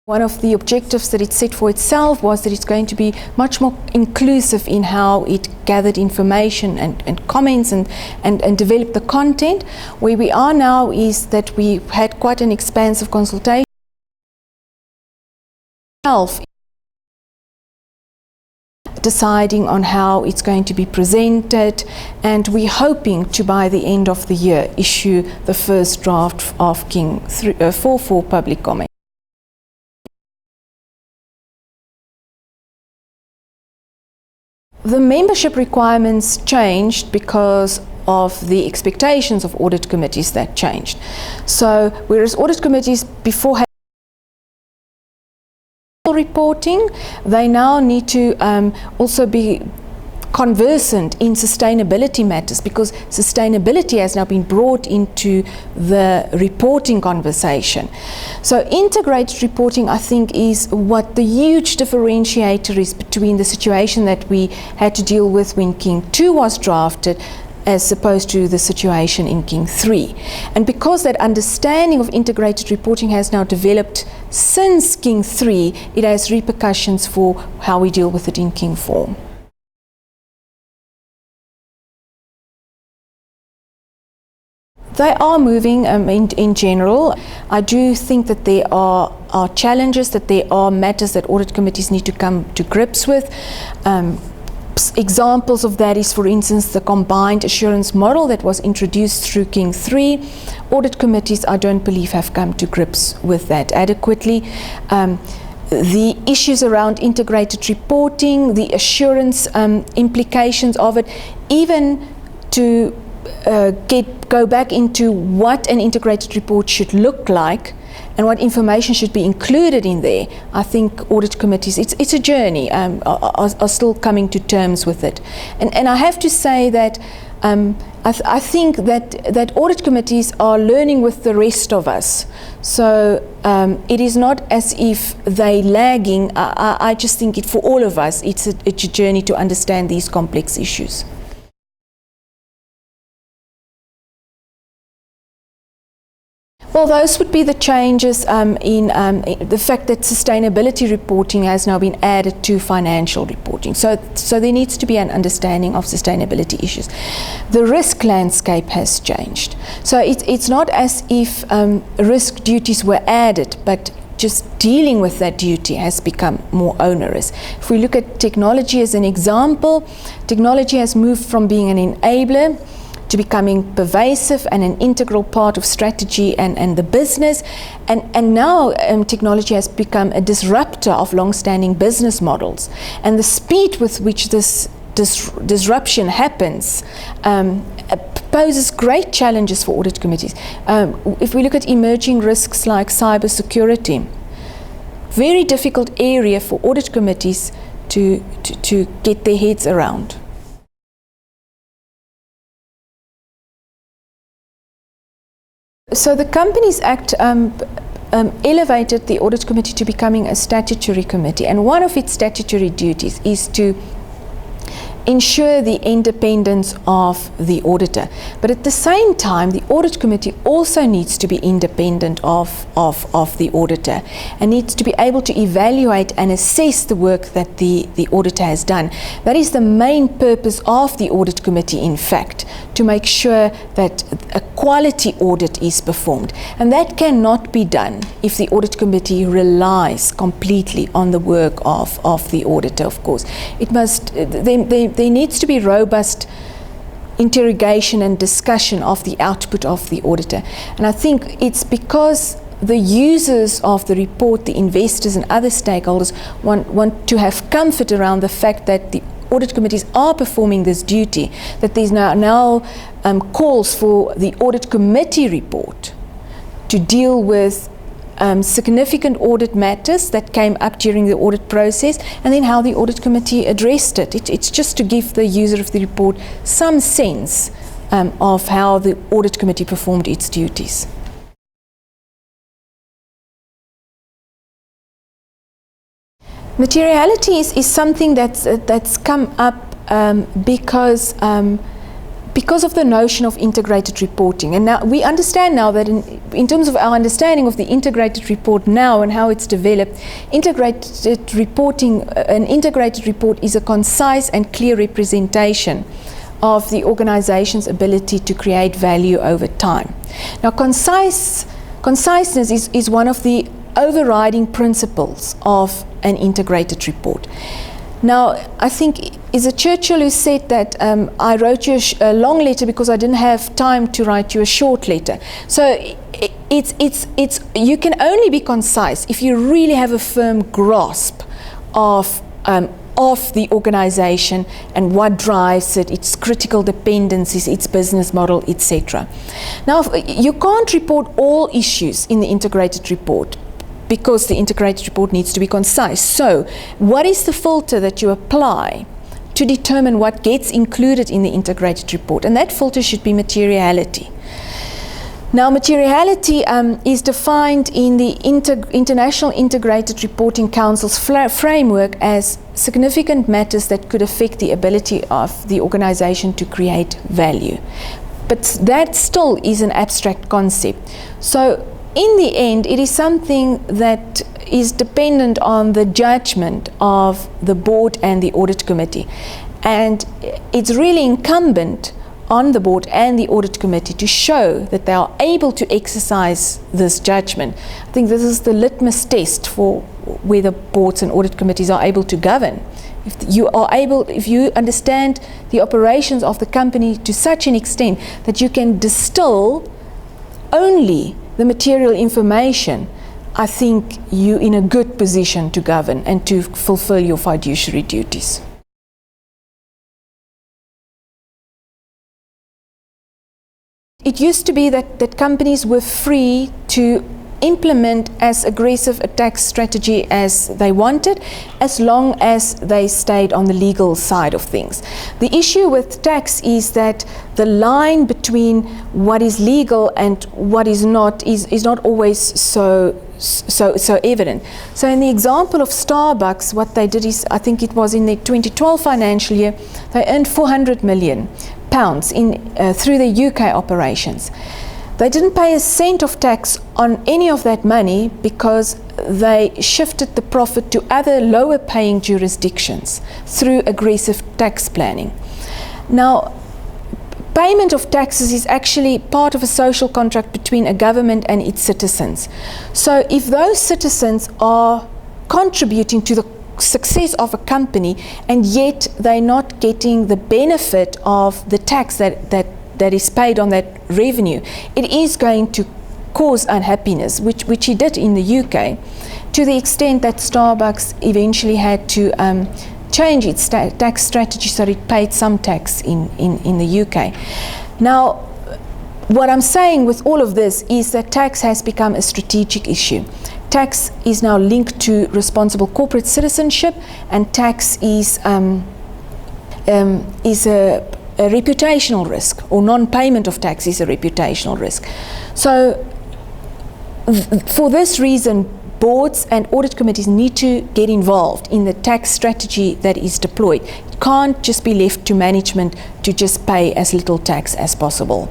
One of the objectives that it set for itself was that it's going to be much more inclusive in how it gathered information and comments and developed the content. Where we are now is that we had quite an expansive consultation deciding on how it's going to be presented, and we're hoping to, by the end of the year, issue the first draft of King 4 for public comment. The membership requirements changed because of the expectations of audit committees that changed. So whereas audit committees before had reporting, they now need to also be conversant in sustainability matters, because sustainability has now been brought into the reporting conversation. So integrated reporting, I think, is what the huge differentiator is between the situation that we had to deal with when King 2 was drafted as opposed to the situation in King 3. And because that understanding of integrated reporting has now developed since King 3, it has repercussions for how we deal with it in King 4. They are moving in general. I do think that there are challenges, that there are matters that audit committees need to come to grips with. Examples of that is, for instance, the combined assurance model that was introduced through King 3. Audit committees, I don't believe, have come to grips with that adequately. The issues around integrated reporting, the assurance implications of it, even to go back into what an integrated report should look like and what information should be included in there. I think audit committees, it's a journey, are still coming to terms with it. And I have to say that I think that audit committees are learning with the rest of us. So it is not as if they're lagging. I just think for all of us, it's a journey to understand these complex issues. Well, those would be the changes in the fact that sustainability reporting has now been added to financial reporting. So there needs to be an understanding of sustainability issues. The risk landscape has changed. So it's not as if risk duties were added, but just dealing with that duty has become more onerous. If we look at technology as an example, technology has moved from being an enabler to becoming pervasive and an integral part of strategy and the business. And now technology has become a disruptor of long-standing business models. And the speed with which this disruption happens poses great challenges for audit committees. If we look at emerging risks like cybersecurity, very difficult area for audit committees to get their heads around. So the Companies Act elevated the Audit Committee to becoming a statutory committee, and one of its statutory duties is to ensure the independence of the auditor. But at the same time, the Audit Committee also needs to be independent of the auditor and needs to be able to evaluate and assess the work that the auditor has done. That is the main purpose of the Audit Committee, in fact, to make sure that a quality audit is performed. And that cannot be done if the Audit Committee relies completely on the work of the auditor, of course. It must, there needs to be robust interrogation and discussion of the output of the auditor. And I think it's because the users of the report, the investors and other stakeholders want to have comfort around the fact that the audit committees are performing this duty, that there's now calls for the audit committee report to deal with significant audit matters that came up during the audit process, and then how the audit committee addressed it. It's just to give the user of the report some sense of how the audit committee performed its duties. Materiality is something that's come up because because of the notion of integrated reporting. And now we understand now that in terms of our understanding of the integrated report now and how it's developed, integrated reporting, an integrated report is a concise and clear representation of the organization's ability to create value over time. Now, conciseness is one of the overriding principles of an integrated report. Now, I think is it Churchill who said that I wrote you a long letter because I didn't have time to write you a short letter. So it's you can only be concise if you really have a firm grasp of the organization and what drives it, its critical dependencies, its business model, etc. Now, you can't report all issues in the integrated report, because the integrated report needs to be concise. So, what is the filter that you apply to determine what gets included in the integrated report? And that filter should be materiality. Now, materiality is defined in the International Integrated Reporting Council's framework as significant matters that could affect the ability of the organization to create value. But that still is an abstract concept. So, in the end, it is something that is dependent on the judgment of the board and the audit committee. And it's really incumbent on the board and the audit committee to show that they are able to exercise this judgment. I think this is the litmus test for whether boards and audit committees are able to govern. If you understand the operations of the company to such an extent that you can distill only the material information, I think you're in a good position to govern and to fulfill your fiduciary duties. It used to be that companies were free to implement as aggressive a tax strategy as they wanted, as long as they stayed on the legal side of things. The issue with tax is that the line between what is legal and what is not always so evident. So in the example of Starbucks, what they did is, I think it was in the 2012 financial year, they earned £400 million through their UK operations. They didn't pay a cent of tax on any of that money because they shifted the profit to other lower paying jurisdictions through aggressive tax planning. Now, payment of taxes is actually part of a social contract between a government and its citizens. So if those citizens are contributing to the success of a company and yet they're not getting the benefit of the tax that is paid on that revenue, it is going to cause unhappiness, which it did in the UK, to the extent that Starbucks eventually had to change its tax strategy so it paid some tax in the UK. Now, what I'm saying with all of this is that tax has become a strategic issue. Tax is now linked to responsible corporate citizenship, and tax is a reputational risk, or non-payment of tax is a reputational risk. So for this reason, boards and audit committees need to get involved in the tax strategy that is deployed. It can't just be left to management to just pay as little tax as possible.